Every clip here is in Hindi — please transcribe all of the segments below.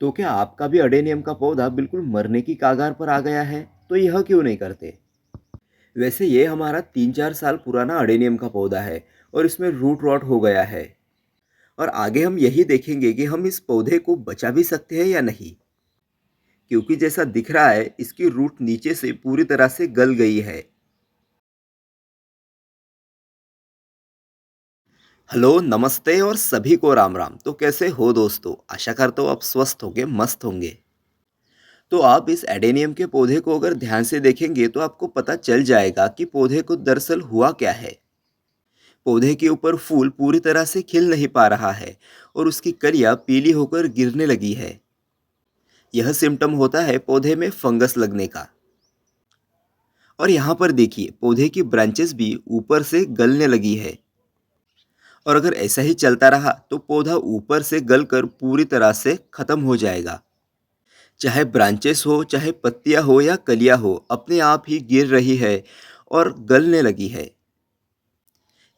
तो क्या आपका भी अडेनियम का पौधा बिल्कुल मरने की कगार पर आ गया है? तो यह क्यों नहीं करते? वैसे ये हमारा 3-4 साल पुराना अडेनियम का पौधा है और इसमें रूट रॉट हो गया है। और आगे हम यही देखेंगे कि हम इस पौधे को बचा भी सकते हैं या नहीं, क्योंकि जैसा दिख रहा है इसकी रूट नीचे से पूरी तरह से गल गई है। हेलो, नमस्ते और सभी को राम राम। तो कैसे हो दोस्तों? आशा करता हूँ आप स्वस्थ होंगे, मस्त होंगे। तो आप इस एडेनियम के पौधे को अगर ध्यान से देखेंगे तो आपको पता चल जाएगा कि पौधे को दरअसल हुआ क्या है। पौधे के ऊपर फूल पूरी तरह से खिल नहीं पा रहा है और उसकी कलियां पीली होकर गिरने लगी है। यह सिम्टम होता है पौधे में फंगस लगने का। और यहाँ पर देखिए पौधे की ब्रांचेस भी ऊपर से गलने लगी है। और अगर ऐसा ही चलता रहा तो पौधा ऊपर से गलकर पूरी तरह से खत्म हो जाएगा। चाहे ब्रांचेस हो, चाहे पत्तियां हो या कलियां हो, अपने आप ही गिर रही है और गलने लगी है।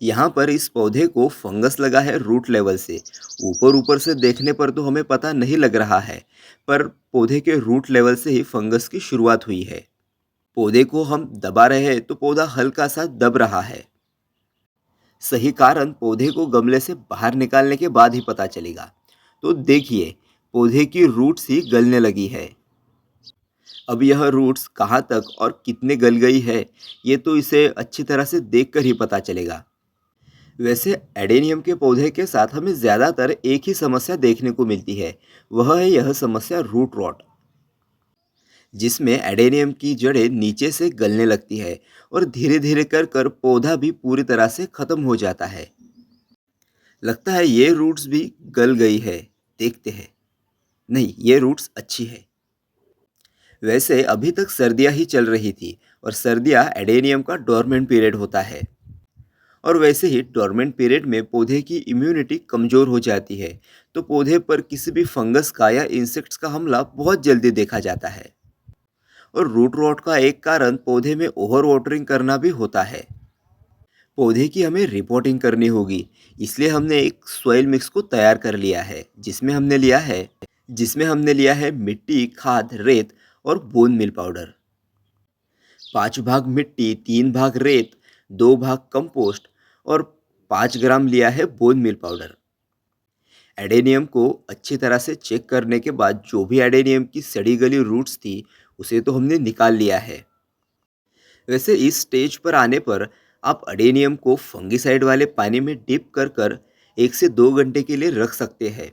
यहाँ पर इस पौधे को फंगस लगा है रूट लेवल से। ऊपर ऊपर से देखने पर तो हमें पता नहीं लग रहा है, पर पौधे के रूट लेवल से ही फंगस की शुरुआत हुई है। पौधे को हम दबा रहे हैं तो पौधा हल्का सा दब रहा है। सही कारण पौधे को गमले से बाहर निकालने के बाद ही पता चलेगा। तो देखिए, पौधे की रूट्स ही गलने लगी है। अब यह रूट्स कहाँ तक और कितने गल गई है, ये तो इसे अच्छी तरह से देखकर ही पता चलेगा। वैसे एडेनियम के पौधे के साथ हमें ज़्यादातर एक ही समस्या देखने को मिलती है। वह है यह समस्या रूट रॉट, जिसमें एडेनियम की जड़ें नीचे से गलने लगती है और धीरे धीरे कर कर पौधा भी पूरी तरह से खत्म हो जाता है। लगता है ये रूट्स भी गल गई है। देखते हैं। नहीं, ये रूट्स अच्छी है। वैसे अभी तक सर्दियां ही चल रही थी और सर्दियां एडेनियम का डोरमेंट पीरियड होता है। और वैसे ही डोरमेंट पीरियड में पौधे की इम्यूनिटी कमज़ोर हो जाती है, तो पौधे पर किसी भी फंगस का या इंसेक्ट्स का हमला बहुत जल्दी देखा जाता है। और रूट रॉट का एक कारण पौधे में ओवर वाटरिंग करना भी होता है। पौधे की हमें रिपोर्टिंग करनी होगी, इसलिए हमने एक सॉइल मिक्स को तैयार कर लिया है, जिसमें हमने लिया है मिट्टी, खाद, रेत और बोन मिल पाउडर। 5 भाग मिट्टी, 3 भाग रेत, 2 भाग कंपोस्ट और 5 ग्राम लिया है बोन मिल पाउडर। एडेनियम को अच्छी तरह से चेक करने के बाद जो भी एडेनियम की सड़ी गली रूट्स थी, उसे तो हमने निकाल लिया है। वैसे इस स्टेज पर आने पर आप एडेनियम को फंगिसाइड वाले पानी में डिप कर कर 1 से 2 घंटे के लिए रख सकते हैं।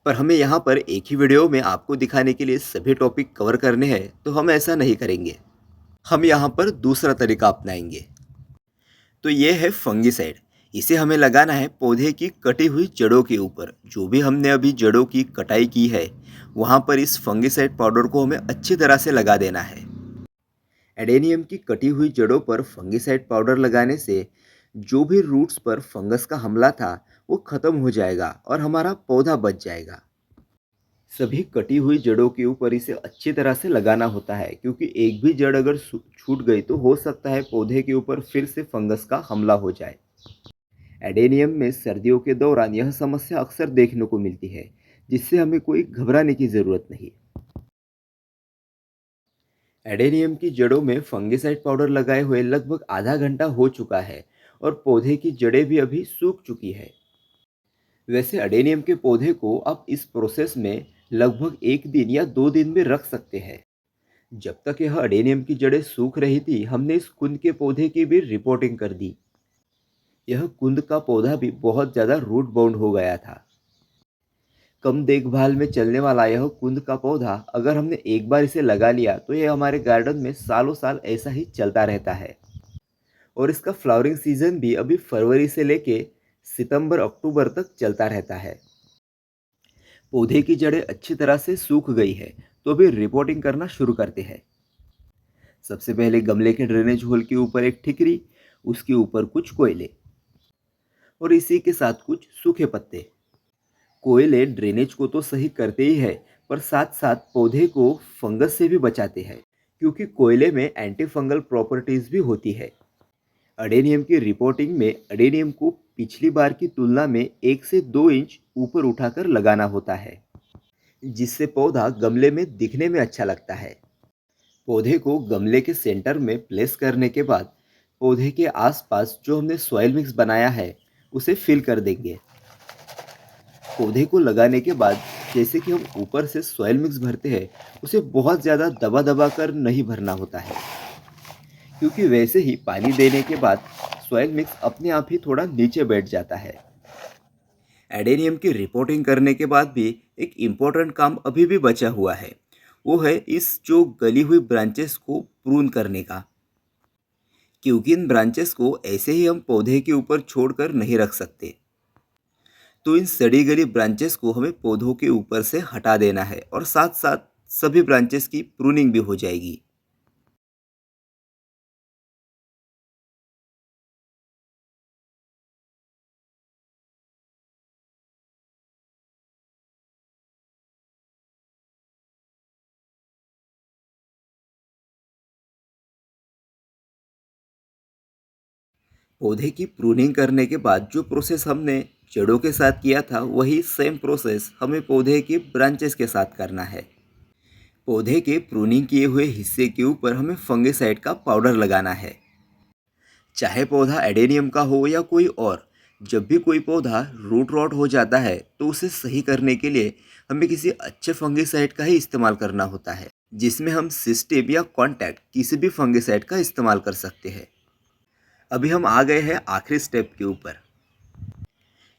पर हमें यहाँ पर एक ही वीडियो में आपको दिखाने के लिए सभी टॉपिक कवर करने हैं, तो हम ऐसा नहीं करेंगे। हम यहाँ पर दूसरा तरीका अपनाएंगे। तो ये है फंगिसाइड। इसे हमें लगाना है पौधे की कटी हुई जड़ों के ऊपर। जो भी हमने अभी जड़ों की कटाई की है, वहाँ पर इस फंगिसाइड पाउडर को हमें अच्छी तरह से लगा देना है। एडेनियम की कटी हुई जड़ों पर फंगिसाइड पाउडर लगाने से जो भी रूट्स पर फंगस का हमला था, वो खत्म हो जाएगा और हमारा पौधा बच जाएगा। सभी कटी हुई जड़ों के ऊपर इसे अच्छी तरह से लगाना होता है, क्योंकि एक भी जड़ अगर छूट गई तो हो सकता है पौधे के ऊपर फिर से फंगस का हमला हो जाए। एडेनियम में सर्दियों के दौरान यह समस्या अक्सर देखने को मिलती है, जिससे हमें कोई घबराने की ज़रूरत नहीं। एडेनियम की जड़ों में फंगिसाइड पाउडर लगाए हुए लगभग आधा घंटा हो चुका है और पौधे की जड़ें भी अभी सूख चुकी है। वैसे एडेनियम के पौधे को आप इस प्रोसेस में लगभग 1 दिन या 2 दिन में रख सकते हैं। जब तक यह एडेनियम की जड़ें सूख रही थी, हमने इस कुंद के पौधे की भी रिपोर्टिंग कर दी। यह कुंद का पौधा भी बहुत ज़्यादा रूट बाउंड हो गया था। कम देखभाल में चलने वाला यह कुंद का पौधा, अगर हमने एक बार इसे लगा लिया तो यह हमारे गार्डन में सालों साल ऐसा ही चलता रहता है। और इसका फ्लावरिंग सीजन भी अभी फरवरी से लेके सितंबर अक्टूबर तक चलता रहता है। पौधे की जड़ें अच्छी तरह से सूख गई है, तो अभी रिपोर्टिंग करना शुरू करते हैं। सबसे पहले गमले के ड्रेनेज होल के ऊपर एक ठिकरी, उसके ऊपर कुछ कोयले और इसी के साथ कुछ सूखे पत्ते। कोयले ड्रेनेज को तो सही करते ही है, पर साथ साथ पौधे को फंगस से भी बचाते हैं, क्योंकि कोयले में एंटी फंगल प्रॉपर्टीज भी होती है। अडेनियम की रिपोर्टिंग में अडेनियम को पिछली बार की तुलना में 1 से 2 इंच ऊपर उठाकर लगाना होता है। जिससे पौधा गमले में दिखने में अच्छा लगता है। पौधे को गमले के सेंटर में प्लेस करने के बाद पौधे के आसपास जो हमने सॉइल मिक्स बनाया है उसे फिल कर देंगे। पौधे को लगाने के बाद जैसे कि हम ऊपर से सॉइल मिक्स भरते हैं, उसे बहुत ज़्यादा दबा दबा कर नहीं भरना होता है, क्योंकि वैसे ही पानी देने के बाद सॉइल मिक्स अपने आप ही थोड़ा नीचे बैठ जाता है। एडेनियम की रिपोर्टिंग करने के बाद भी एक इम्पोर्टेंट काम अभी भी बचा हुआ है। वो है इस जो गली हुई ब्रांचेस को प्रून करने का, क्योंकि इन ब्रांचेस को ऐसे ही हम पौधे के ऊपर छोड़कर नहीं रख सकते। तो इन सड़ी गली ब्रांचेस को हमें पौधों के ऊपर से हटा देना है और साथ साथ सभी ब्रांचेस की प्रूनिंग भी हो जाएगी। पौधे की प्रूनिंग करने के बाद जो प्रोसेस हमने जड़ों के साथ किया था, वही सेम प्रोसेस हमें पौधे की ब्रांचेस के साथ करना है। पौधे के प्रूनिंग किए हुए हिस्से के ऊपर हमें फंगिसाइड का पाउडर लगाना है। चाहे पौधा एडेनियम का हो या कोई और, जब भी कोई पौधा रूट रॉट हो जाता है तो उसे सही करने के लिए हमें किसी अच्छे फंगिसाइड का ही इस्तेमाल करना होता है, जिसमें हम सिस्टेम या कॉन्टैक्ट किसी भी फंगिसाइड का इस्तेमाल कर सकते हैं। अभी हम आ गए हैं आखिरी स्टेप के ऊपर।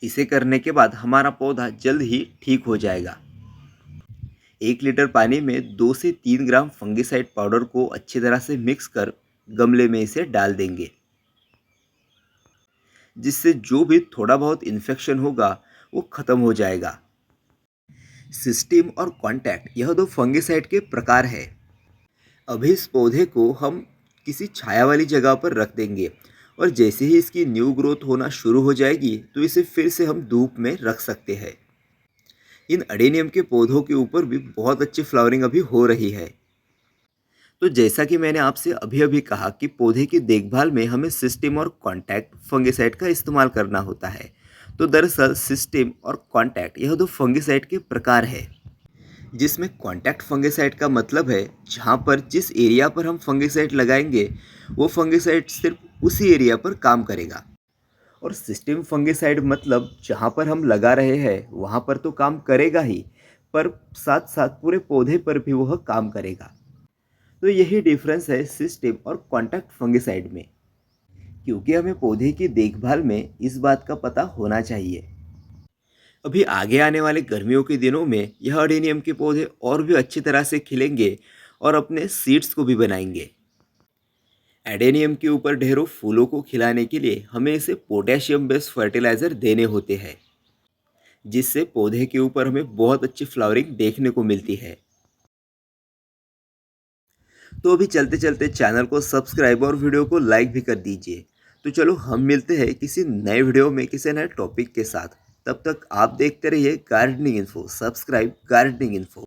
इसे करने के बाद हमारा पौधा जल्द ही ठीक हो जाएगा। 1 लीटर पानी में 2 से 3 ग्राम फंगिसाइड पाउडर को अच्छी तरह से मिक्स कर गमले में इसे डाल देंगे, जिससे जो भी थोड़ा बहुत इन्फेक्शन होगा वो ख़त्म हो जाएगा। सिस्टीम और कॉन्टैक्ट यह दो फंगिसाइड के प्रकार है। अभी इस पौधे को हम किसी छाया वाली जगह पर रख देंगे और जैसे ही इसकी न्यू ग्रोथ होना शुरू हो जाएगी तो इसे फिर से हम धूप में रख सकते हैं। इन अडेनियम के पौधों के ऊपर भी बहुत अच्छी फ्लावरिंग अभी हो रही है। तो जैसा कि मैंने आपसे अभी अभी कहा कि पौधे की देखभाल में हमें सिस्टीम और कॉन्टैक्ट फंगिसाइड का इस्तेमाल करना होता है। तो दरअसल सिस्टीम और कॉन्टैक्ट यह दो फंगिसाइड के प्रकार है, जिसमें कॉन्टैक्ट फंगिसाइड का मतलब है जहाँ पर जिस एरिया पर हम फंगिसाइड लगाएंगे वो फंगिसाइड सिर्फ उसी एरिया पर काम करेगा। और सिस्टम फंगिसाइड मतलब जहाँ पर हम लगा रहे हैं वहाँ पर तो काम करेगा ही, पर साथ साथ पूरे पौधे पर भी वह काम करेगा। तो यही डिफरेंस है सिस्टम और कॉन्टैक्ट फंगिसाइड में, क्योंकि हमें पौधे की देखभाल में इस बात का पता होना चाहिए। अभी आगे आने वाले गर्मियों के दिनों में यह अडेनियम के पौधे और भी अच्छी तरह से खिलेंगे और अपने सीड्स को भी बनाएंगे। एडेनियम के ऊपर ढेरों फूलों को खिलाने के लिए हमें इसे पोटेशियम बेस्ड फर्टिलाइज़र देने होते हैं, जिससे पौधे के ऊपर हमें बहुत अच्छी फ्लावरिंग देखने को मिलती है। तो अभी चलते चलते चैनल को सब्सक्राइब और वीडियो को लाइक भी कर दीजिए। तो चलो हम मिलते हैं किसी नए वीडियो में किसी नए टॉपिक के साथ। तब तक आप देखते रहिए gardening info. Subscribe gardening info.